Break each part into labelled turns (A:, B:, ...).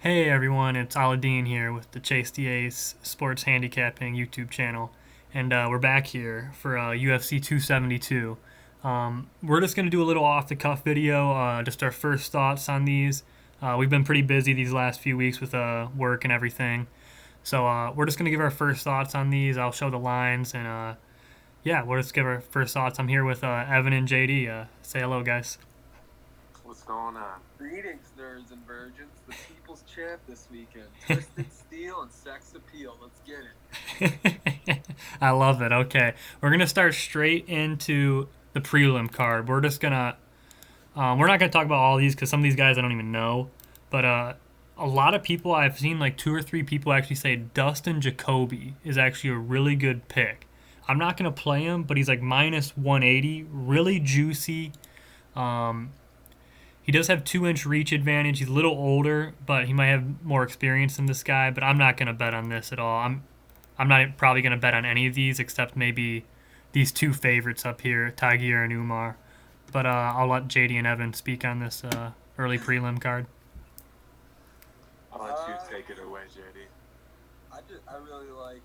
A: Hey everyone, it's Aladdin here with the Chase the Ace Sports Handicapping YouTube channel, and we're back here for UFC 272. We're just gonna do a little off-the-cuff video, just our first thoughts on these. We've been pretty busy these last few weeks with work and everything, so we're just gonna give our first thoughts on these. I'll show the lines, and yeah, we'll just give our first thoughts. I'm here with Evan and JD. Say hello, guys.
B: What's going on?
C: Greetings, nerds and virgins. The people's champ this weekend. Twisted Steel and Sex Appeal. Let's get it.
A: I love it. Okay, we're gonna start straight into the prelim card. We're not gonna talk about all these because some of these guys I don't even know, but a lot of people I've seen, like two or three people actually say Dustin Jacoby is actually a really good pick. I'm not gonna play him, but he's like minus 180, really juicy. Um, he does have 2 inch reach advantage. He's a little older, but he might have more experience than this guy. But I'm not gonna bet on this at all. I'm not probably gonna bet on any of these except maybe these two favorites up here, Tagir and Umar. But I'll let JD and Evan speak on this early prelim card.
B: I'll let you take it away, JD.
C: I really like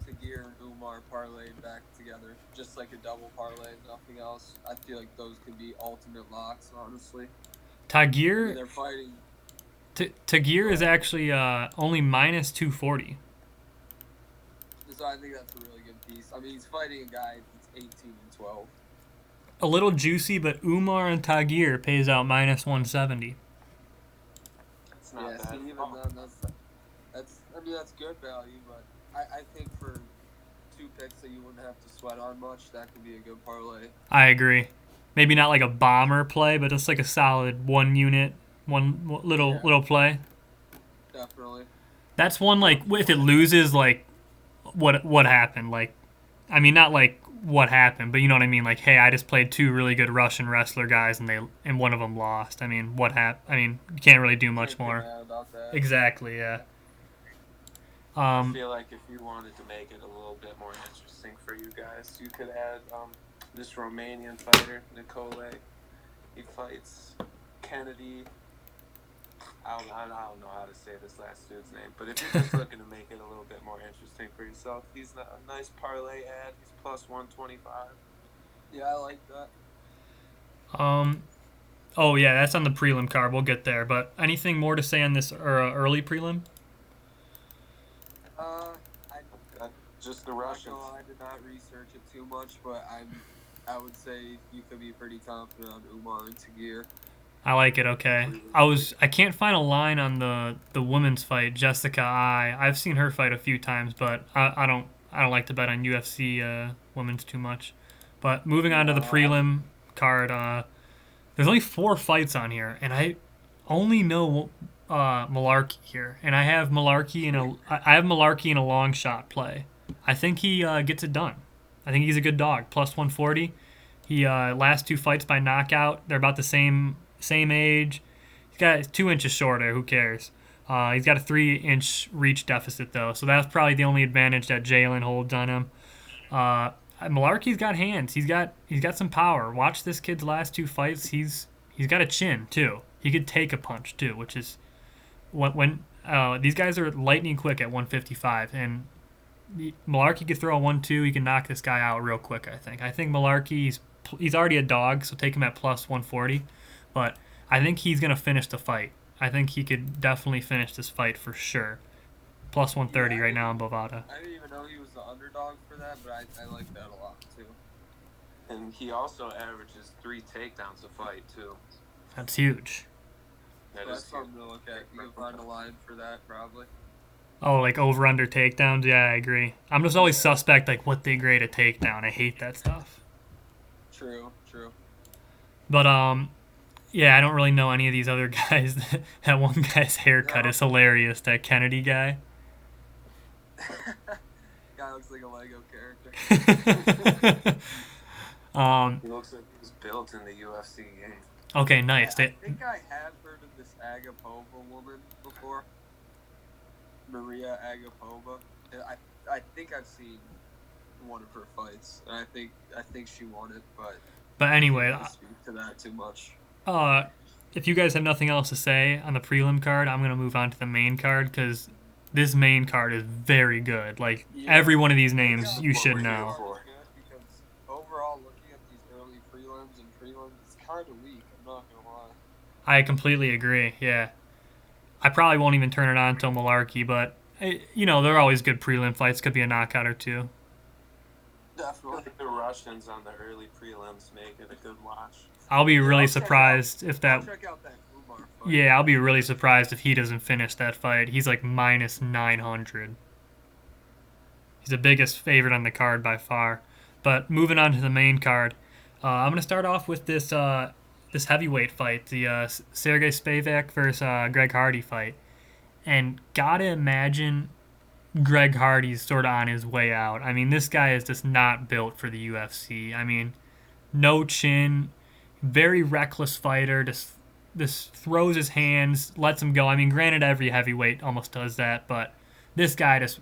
C: Tagir and Umar parlayed back together, just like a double parlay, nothing else. I feel like those could be ultimate locks, honestly.
A: Tagir
C: They're fighting.
A: Tagir is actually only minus 240.
C: So I think that's a really good piece. I mean, he's fighting a guy that's 18 and 12.
A: A little juicy, but Umar and Tagir pays out minus 170.
C: It's not bad. See, even then, that's good value, but I think for two picks that you wouldn't have to sweat on much, that could be a good parlay.
A: I agree. Maybe not like a bomber play, but just like a solid one unit, one little play.
C: Definitely.
A: That's one like if it loses, like what happened? Like, I mean, not like what happened, but you know what I mean. Like, hey, I just played two really good Russian wrestler guys, and one of them lost. I mean, what happened? I mean, you can't really do much more.
C: About that.
A: Exactly. Yeah.
B: I feel like if you wanted to make it a little bit more interesting for you guys, you could add this Romanian fighter, Nicole. He fights Kennedy. I don't know how to say this last dude's name, but if you're just looking to make it a little bit more interesting for yourself, he's a nice parlay ad. He's plus 125.
C: Yeah, I like that.
A: Oh yeah, that's on the prelim card. We'll get there. But anything more to say on this early prelim?
B: Just the Russians.
C: I did not research it too much, but I would say you could be pretty confident on Umar and Tagir.
A: I like it. Okay, I can't find a line on the women's fight, Jessica I. I've seen her fight a few times, but I don't like to bet on UFC women's too much. But moving on to the prelim card, there's only 4 fights on here, and I only know Malarkey here, and I have Malarkey in a long shot play. I think he gets it done. I think he's a good dog. Plus 140. He last 2 fights by knockout. They're about the same age. He's got 2 inches shorter. Who cares? He's got a 3-inch reach deficit though, so that's probably the only advantage that Jalen holds on him. Malarkey's got hands. He's got some power. Watch this kid's last 2 fights. He's got a chin too. He could take a punch too, which is when these guys are lightning quick at 155, and Malarkey could throw a 1-2. He can knock this guy out real quick. I think Malarkey's he's already a dog, so take him at plus 140. But I think he's gonna finish the fight. I think he could definitely finish this fight for sure. Plus 130 right now in Bovada.
C: I didn't even know he was the underdog for that, but I like that a lot too.
B: And he also averages 3 takedowns a fight too.
A: That's huge.
C: That's something to look at. You can find a line for that probably.
A: Oh, like over under takedowns? Yeah, I agree. I'm just always suspect like what they grade a takedown. I hate that stuff.
C: True.
A: But yeah, I don't really know any of these other guys. That one guy's haircut is hilarious. That Kennedy guy.
C: Guy looks like a Lego character.
B: He looks like he was built in the UFC game.
A: Okay, nice.
C: I think I have heard of this Agapova woman before. Maria Agapova. I think I've seen one of her fights, and I think she won it, but
A: anyway,
C: I can't speak to that too much.
A: if you guys have nothing else to say on the prelim card, I'm gonna move on to the main card because this main card is very good. Like every one of these names, you should know.
C: Because overall, looking at these early prelims and prelims, it's kind of weak. I'm not gonna lie.
A: I completely agree. Yeah, I probably won't even turn it on until Malarkey, but they're always good prelim fights. Could be a knockout or two.
C: Definitely.
B: The Russians on the early prelims make it a good watch.
A: I'll be really surprised if that.
C: I'll check out that Umar fight.
A: Yeah, I'll be really surprised if he doesn't finish that fight. He's like minus 900. He's the biggest favorite on the card by far. But moving on to the main card, I'm gonna start off with this heavyweight fight, the Sergey Spivak versus Greg Hardy fight, and gotta imagine Greg Hardy's sort of on his way out. I mean, this guy is just not built for the UFC. I mean, no chin, very reckless fighter. Just throws his hands, lets him go. I mean, granted, every heavyweight almost does that, but this guy just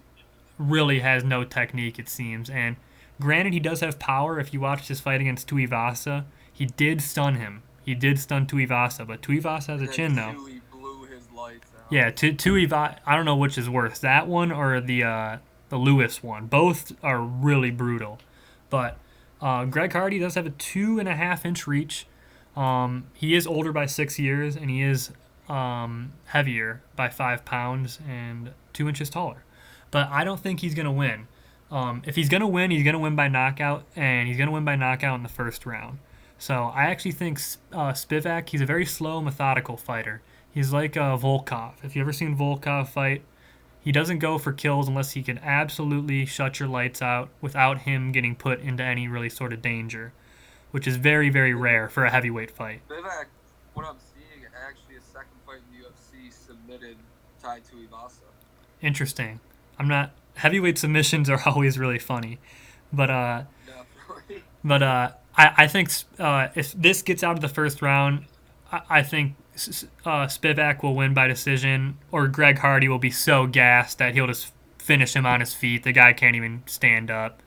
A: really has no technique, it seems. And granted, he does have power. If you watched his fight against Tuivasa, he did stun him. He did stun Tuivasa, but Tuivasa has a chin now.
C: Tui blew his lights out.
A: Yeah, Tuivasa. I don't know which is worse, that one or the Lewis one. Both are really brutal, but Greg Hardy does have a 2.5-inch reach. He is older by 6 years, and he is heavier by 5 pounds and 2 inches taller. But I don't think he's gonna win. If he's gonna win by knockout, and he's gonna win by knockout in the first round. So I actually think Spivak, he's a very slow, methodical fighter. He's like Volkov. If you ever seen Volkov fight, he doesn't go for kills unless he can absolutely shut your lights out without him getting put into any really sort of danger, which is very, very rare for a heavyweight fight.
C: Spivak, what I'm seeing, actually his second fight in the UFC submitted Tai Tuivasa.
A: Interesting. Heavyweight submissions are always really funny, but
C: Definitely.
A: I think if this gets out of the first round, I think Spivak will win by decision, or Greg Hardy will be so gassed that he'll just finish him on his feet. The guy can't even stand up.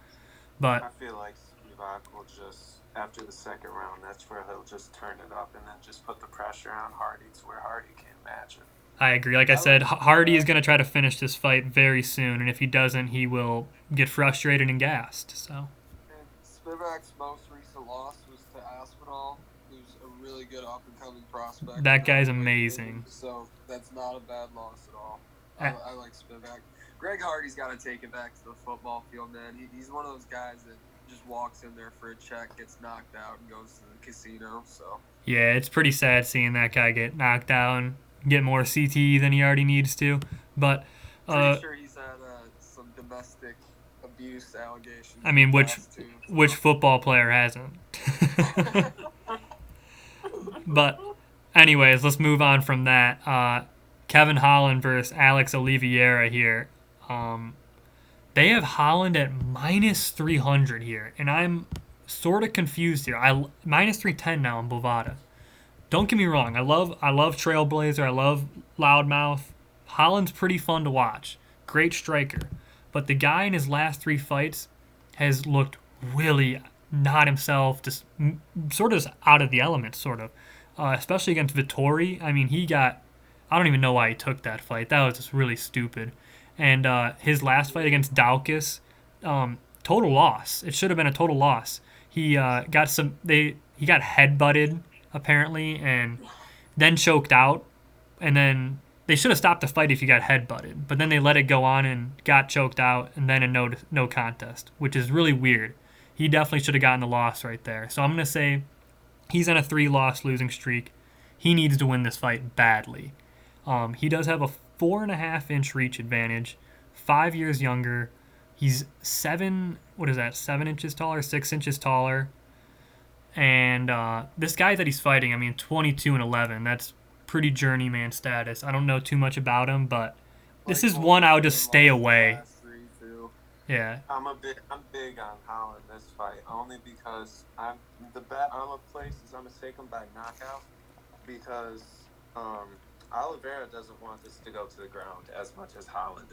A: But
B: I feel like Spivak will just, after the second round, that's where he'll just turn it up and then just put the pressure on Hardy to where Hardy can't match it.
A: I agree. Like I said, Hardy is going to try to finish this fight very soon, and if he doesn't, he will get frustrated and gassed. So.
C: And Spivak's most recent loss was to Aspinall, who's a really good up-and-coming prospect.
A: That guy's amazing.
C: So that's not a bad loss at all. I like Spivak. Greg Hardy's got to take it back to the football field, man. He's one of those guys that just walks in there for a check, gets knocked out, and goes to the casino. So.
A: Yeah, it's pretty sad seeing that guy get knocked out and get more CTE than he already needs to. But
C: pretty sure he's had some domestic abuse allegations.
A: I mean, which football player hasn't? But anyways, let's move on from that. Kevin Holland versus Alex Oliveira here. They have Holland at minus 300 here, and I'm sort of confused here. Minus 310 now in Bovada. Don't get me wrong. I love Trailblazer. I love Loudmouth. Holland's pretty fun to watch. Great striker. But the guy in his last 3 fights has looked really not himself, just sort of out of the element, sort of. Especially against Vittori. I mean, I don't even know why he took that fight. That was just really stupid. And his last fight against Daukaus, total loss. It should have been a total loss. He got headbutted apparently, and then choked out, and then they should have stopped the fight if he got headbutted, but then they let it go on and got choked out, and then a no contest, which is really weird. He definitely should have gotten the loss right there. So I'm going to say he's on a 3-loss losing streak. He needs to win this fight badly. He does have a 4.5-inch reach advantage, 5 years younger. He's 7 inches taller, 6 inches taller. And this guy that he's fighting, I mean, 22-11. That's pretty journeyman status. I don't know too much about him, but this is one I would just stay away. Yeah.
B: I'm big on Holland this fight only because I'm a place is I'm gonna take him by knockout because Oliveira doesn't want this to go to the ground as much as Holland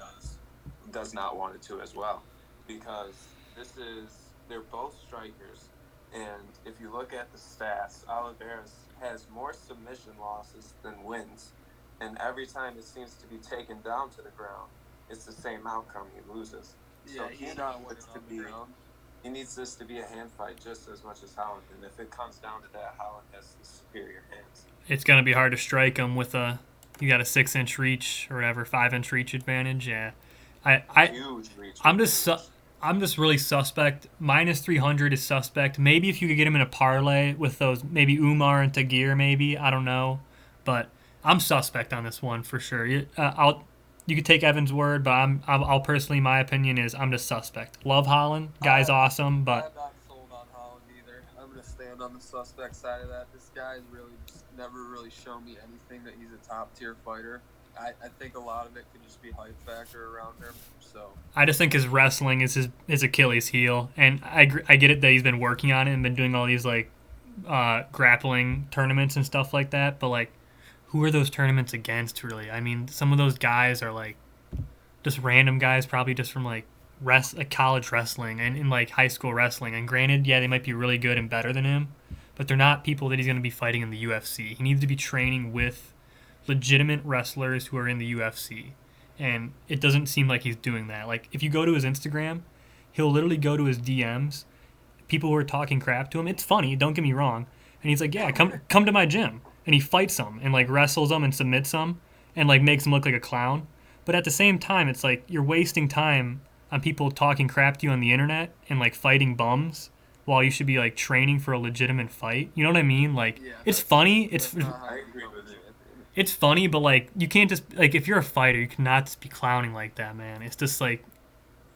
B: does not want it to as well, because they're both strikers. And if you look at the stats, Oliveira's has more submission losses than wins, and every time it seems to be taken down to the ground, it's the same outcome. He loses.
C: Yeah,
B: So
C: he's not winning on the ground.
B: He needs this to be a hand fight just as much as Holland, and if it comes down to that, Holland has the superior hands.
A: It's gonna be hard to strike him with you got a 6-inch reach or whatever, 5-inch reach advantage. Yeah,
B: Huge reach.
A: I'm just really suspect. -300 is suspect. Maybe if you could get him in a parlay with those, maybe Umar and Tagir, maybe, I don't know, but I'm suspect on this one for sure. You could take Evan's word, but I'll personally, my opinion is I'm just suspect. Love Holland, guy's awesome, but
C: I'm not sold on Holland either. I'm gonna stand on the suspect side of that. This guy's really just never really shown me anything that he's a top tier fighter. I think a lot of it could just be hype factor around him. So
A: I just think his wrestling is his Achilles heel, and I get it that he's been working on it and been doing all these like grappling tournaments and stuff like that, but like, who are those tournaments against, really? I mean, some of those guys are like just random guys, probably just from like college wrestling and in like high school wrestling. And granted, yeah, they might be really good and better than him, but they're not people that he's going to be fighting in the UFC. He needs to be training with legitimate wrestlers who are in the UFC, and it doesn't seem like he's doing that. Like, if you go to his Instagram, he'll literally go to his DMs, people who are talking crap to him. It's funny, don't get me wrong, and he's like, yeah, come to my gym, and he fights them and like wrestles them and submits them and like makes them look like a clown. But at the same time, it's like you're wasting time on people talking crap to you on the internet and like fighting bums while you should be like training for a legitimate fight. You know what I mean? Like, yeah, it's funny.
C: I agree with you.
A: It's funny, but like, you can't just like, if you're a fighter, you cannot just be clowning like that, man. It's just like,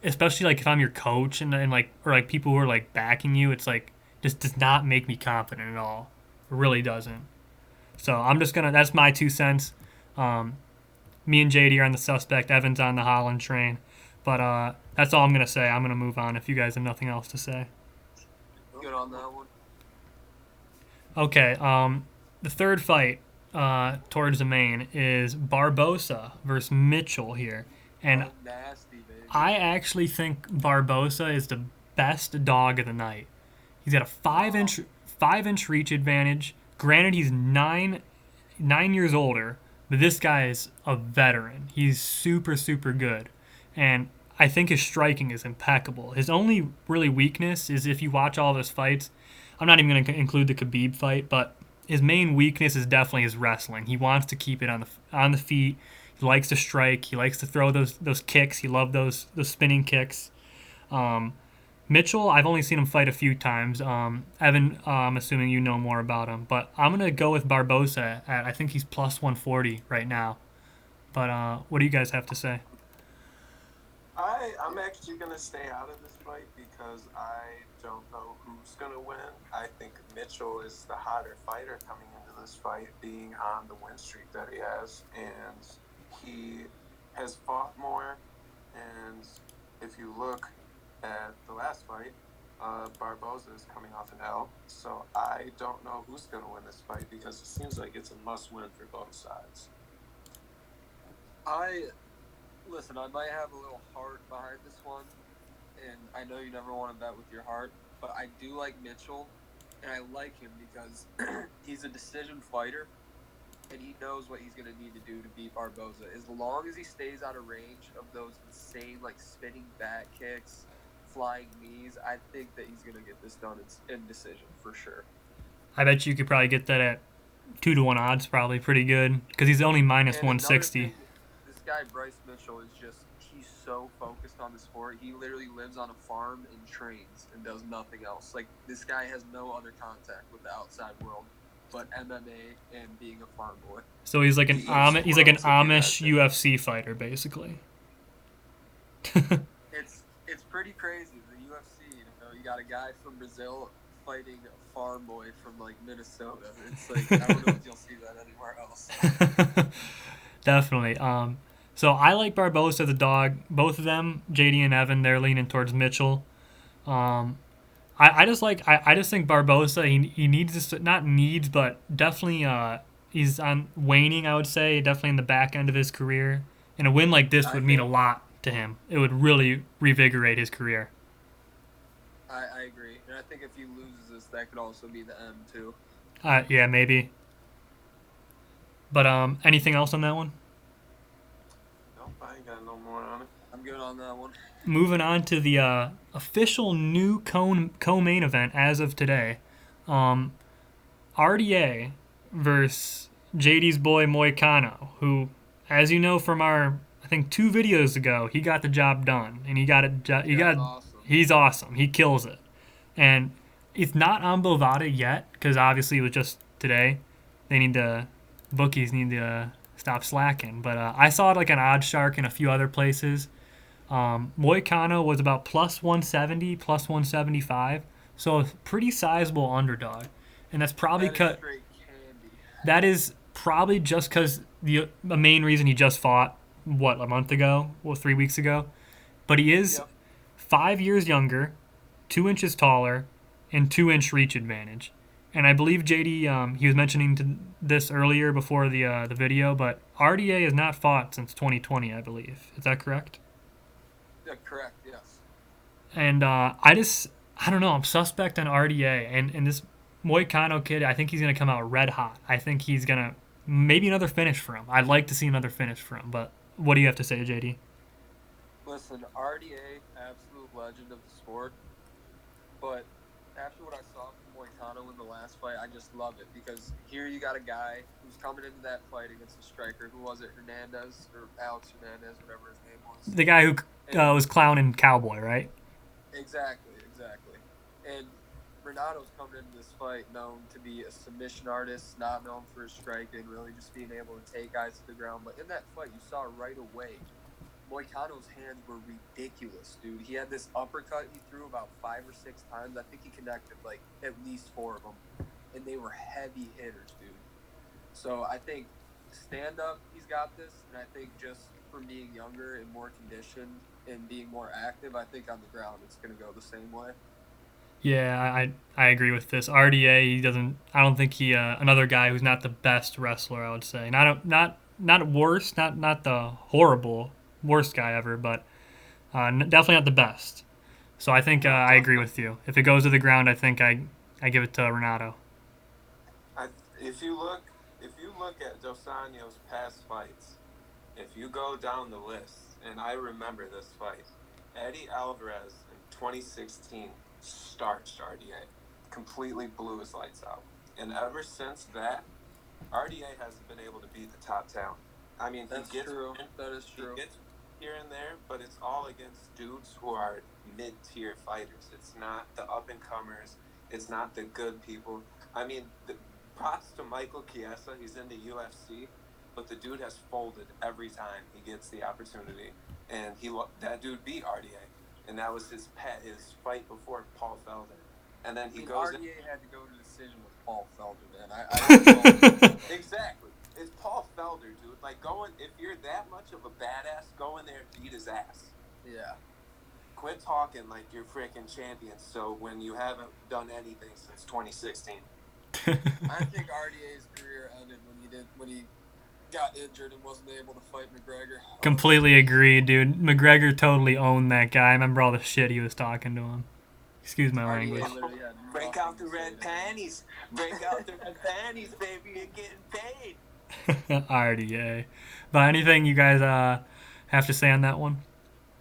A: especially like if I'm your coach and like, or like people who are like backing you, it's like, just does not make me confident at all. It really doesn't. So I'm just gonna, that's my 2 cents. Me and JD are on the suspect, Evan's on the Holland train, but that's all I'm gonna say. I'm gonna move on if you guys have nothing else to say.
C: Good on that one.
A: Okay, the third fight towards the main is Barbosa versus Mitchell here, and
C: nasty, baby.
A: I actually think Barbosa is the best dog of the night. He's got a 5-inch reach advantage. Granted, he's nine years older, but this guy is a veteran. He's super, super good, and I think his striking is impeccable. His only really weakness is if you watch all of his fights. I'm not even going to include the Khabib fight, but his main weakness is definitely his wrestling. He wants to keep it on the feet. He likes to strike. He likes to throw those kicks. He loves those spinning kicks. Mitchell, I've only seen him fight a few times. Evan, I'm assuming you know more about him, but I'm gonna go with Barbosa at, I think he's plus 140 right now. But what do you guys have to say?
B: I'm actually going to stay out of this fight because I don't know who's going to win. I think Mitchell is the hotter fighter coming into this fight, being on the win streak that he has. And he has fought more. And if you look at the last fight, Barbosa is coming off an L. So I don't know who's going to win this fight because it seems like it's a must-win for both sides.
C: Listen, I might have a little heart behind this one, and I know you never want to bet with your heart, but I do like Mitchell, and I like him because he's a decision fighter, and he knows what he's going to need to do to beat Barbosa. As long as he stays out of range of those insane, like, spinning back kicks, flying knees, I think that he's going to get this done in decision for sure.
A: I bet you could probably get that at 2-1 odds, probably pretty good, because he's only minus 160.
C: This guy, Bryce Mitchell, he's so focused on the sport. He literally lives on a farm and trains and does nothing else. Like, this guy has no other contact with the outside world but MMA and being a farm boy.
A: So he's like an Amish UFC fighter, basically.
C: It's pretty crazy. The UFC, you got a guy from Brazil fighting a farm boy from like Minnesota. It's like, I don't know if you'll see that anywhere else.
A: Definitely. So I like Barbosa the dog. Both of them, JD and Evan, they're leaning towards Mitchell. I just think Barbosa, he needs this, not needs, but definitely he's on waning, I would say, definitely in the back end of his career. And a win like this would mean a lot to him. It would really revigorate his career.
C: I agree. And I think if he loses this, that could also be the end too.
A: Yeah, maybe. But anything else on that one?
B: Nope, I ain't got no more on it.
C: I'm good on that one.
A: Moving on to the official new co-main event as of today. RDA versus JD's boy Moicano, who, as you know from our, I think 2 videos ago, he got the job done, and he got it.
C: Awesome.
A: He's awesome. He kills it, and it's not on Bovada yet because obviously it was just today. Bookies need to stop slacking. But I saw it like an Odd Shark and a few other places. Moicano was about plus 170, plus 175, so a pretty sizable underdog, and that's probably that is probably just because the main reason he just fought a month ago or 3 weeks ago, but he is 5 years younger, 2 inches taller, and 2 inch reach advantage. And I believe JD, he was mentioning this earlier before the video, but RDA has not fought since 2020, I believe. Is that correct?
C: Yeah, correct. Yes.
A: And I don't know. I'm suspect on RDA, and this Moicano kid. I think he's gonna come out red hot. I think he's gonna maybe another finish for him. I'd like to see another finish for him. But what do you have to say, JD?
C: Listen, RDA, absolute legend of the sport. But after what I saw from Moicano in the last fight, I just love it because here you got a guy who's coming into that fight against a striker. Who was it? Hernandez or Alex Hernandez, whatever his name was.
A: The guy who was clowning Cowboy, right?
C: Exactly. And Renato's coming into this fight known to be a submission artist, not known for his striking, really just being able to take guys to the ground. But in that fight, you saw right away, Moicano's hands were ridiculous, dude. He had this uppercut he threw about 5 or 6 times. I think he connected like at least 4 of them, and they were heavy hitters, dude. So I think stand up, he's got this, and I think just from being younger and more conditioned and being more active, I think on the ground it's going to go the same way.
A: Yeah, I agree with this. RDA, he doesn't. I don't think he another guy who's not the best wrestler. I would say not worst, not the horrible worst guy ever, but definitely not the best. So I think I agree with you. If it goes to the ground, I think I give it to Renato.
B: If you look at Dos Anjos' past fights, if you go down the list, and I remember this fight, Eddie Alvarez in 2016 starched RDA, completely blew his lights out, and ever since that, RDA hasn't been able to beat the top talent. I mean,
C: That's true. That is true.
B: He gets here and there, but it's all against dudes who are mid-tier fighters. It's not the up-and-comers. It's not the good people. I mean, props to Michael Chiesa. He's in the UFC, but the dude has folded every time he gets the opportunity. And that dude beat RDA, and that was his fight before Paul Felder. And then he goes.
C: RDA had to go to decision with Paul Felder, man. I don't know.
B: Exactly. It's Paul Felder, dude. Like, if you're that much of a badass, go in there and beat his ass.
C: Yeah.
B: Quit talking like you're freaking champions. So when you haven't done anything since 2016.
C: I think RDA's career ended when he got injured and wasn't able to fight McGregor.
A: Completely agree, dude. McGregor totally owned that guy. I remember all the shit he was talking to him. Excuse my language.
B: Break out the red panties. Break out the red panties, baby. You're getting paid.
A: RDA. But anything you guys have to say on that one?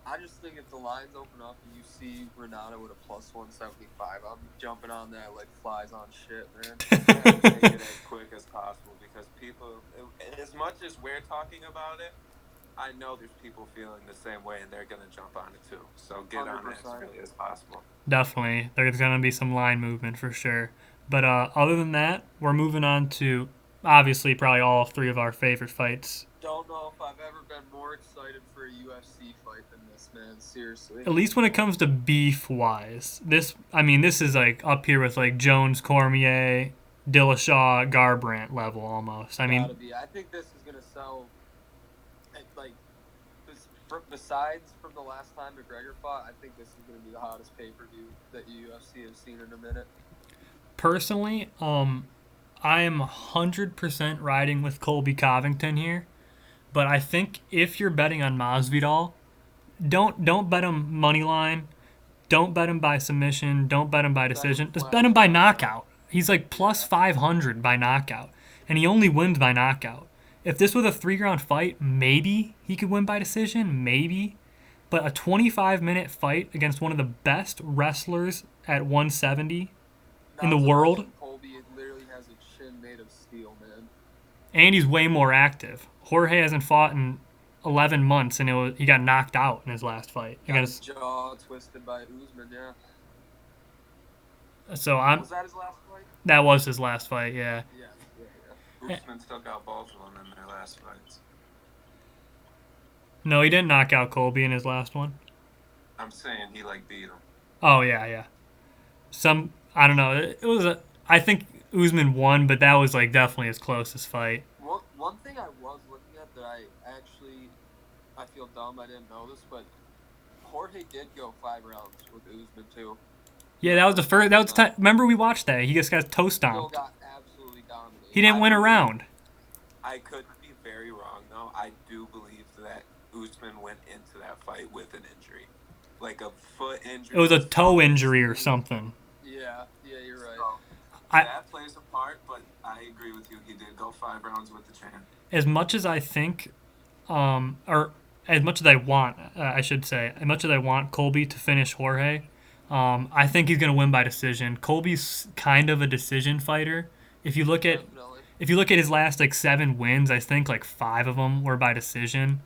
C: I just think if the lines open up and you see Renato with a plus 175, I'm jumping on that like flies on shit, man.
B: Take it as quick as possible because people, as much as we're talking about it, I know there's people feeling the same way and they're going to jump on it too. So get 100%. On it as early as possible.
A: Definitely. There's going to be some line movement for sure. But other than that, we're moving on to obviously probably all 3 of our favorite fights.
C: Don't know if I've ever been more excited for a UFC fight than this, man. Seriously.
A: At least when it comes to beef-wise. This is like up here with like Jones, Cormier, Dillashaw, Garbrandt level almost.
C: I think this is going to sell, like, besides from the last time McGregor fought, I think this is going to be the hottest pay-per-view that UFC has seen in a minute.
A: Personally, I am 100% riding with Colby Covington here, but I think if you're betting on Masvidal, don't bet him money line, don't bet him by submission, don't bet him by decision, just bet him by knockout. He's like plus 500 by knockout, and he only wins by knockout. If this was a 3-round fight, maybe he could win by decision, maybe. But a 25-minute fight against one of the best wrestlers at 170 in the world,
C: Colby literally has a chin made of steel, man.
A: and he's way more active. Jorge hasn't fought in 11 months, and he got knocked out in his last fight.
C: Got his jaw twisted by Usman, yeah.
A: So
C: was that his last fight?
A: That was his last fight, yeah.
B: Usman took out both of them in their last fights.
A: No, he didn't knock out Colby in his last one.
B: I'm saying he beat him.
A: Oh yeah. I don't know. It was I think Usman won, but that was definitely his closest fight.
C: One thing I was looking at that I feel dumb I didn't know this, but Jorge did go 5 rounds with Usman too.
A: Yeah, that was the first. That was remember we watched that. He just got toe stomped.
C: Still got absolutely dominated.
A: He didn't win a round.
B: I could be very wrong though. I do believe that Usman went into that fight with an injury, like a foot injury.
A: It was a toe injury or something.
C: Yeah, you're right.
B: So, that plays a part, but I agree with you. He did go 5 rounds with the champ.
A: As much as I think, or as much as I want, I should say, as much as I want Colby to finish Jorge, I think he's gonna win by decision. Colby's kind of a decision fighter. If you look at his last 7 wins, I think 5 of them were by decision.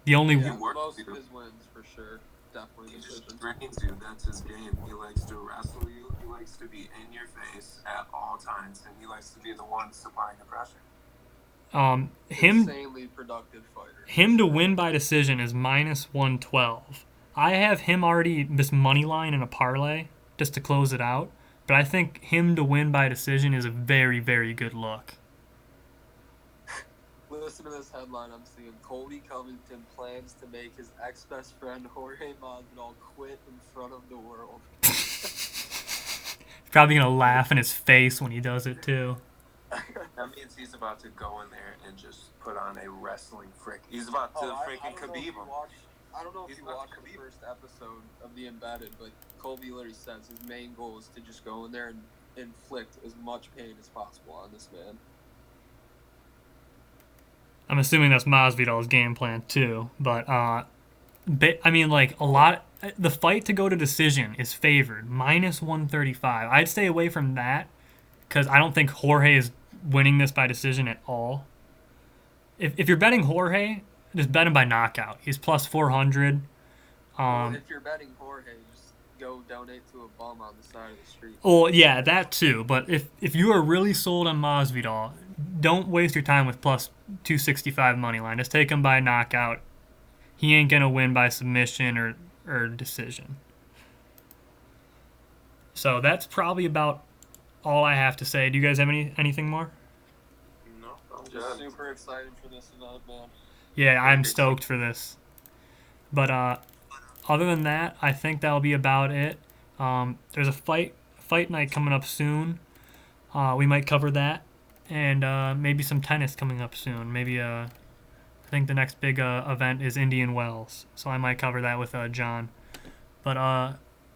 A: The only
C: most of his wins for sure, definitely
B: he
C: decision.
B: just drains you. That's his game. He likes to wrestle you. He likes to be in your face at all times, and he likes to be the one supplying the pressure.
C: Insanely productive fighter.
A: Him to win by decision is -112. I have him already this money line in a parlay just to close it out, but I think him to win by decision is a very, very good look.
C: Listen to this headline I'm seeing. Colby Covington plans to make his ex-best friend Jorge Masvidal quit in front of the world.
A: He's probably going to laugh in his face when he does it, too.
B: That means he's about to go in there and just put on a wrestling frick. He's about to freaking Khabib him.
C: I don't know if you watched the first episode of The Embedded, but Colby literally says his main goal is to just go in there and inflict as much pain as possible on this man.
A: I'm assuming that's Masvidal's game plan too, but I mean, the fight to go to decision is favored -135. I'd stay away from that because I don't think Jorge is winning this by decision at all. If you're betting Jorge, just bet him by knockout. He's +400.
C: If you're betting Jorge, just go donate to a bum on the side of the street.
A: Well, yeah, that too. But if you are really sold on Masvidal, don't waste your time with +265 money line. Just take him by knockout. He ain't gonna win by submission or decision. So that's probably about all I have to say. Do you guys have anything more?
B: No, I'm
C: just super excited for this event, man.
A: Yeah, I'm stoked for this. But other than that, I think that'll be about it. There's a fight night coming up soon. We might cover that, and maybe some tennis coming up soon. Maybe I think the next big event is Indian Wells, so I might cover that with John. But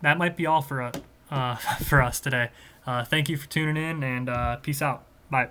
A: that might be all for us today. Thank you for tuning in, and peace out. Bye.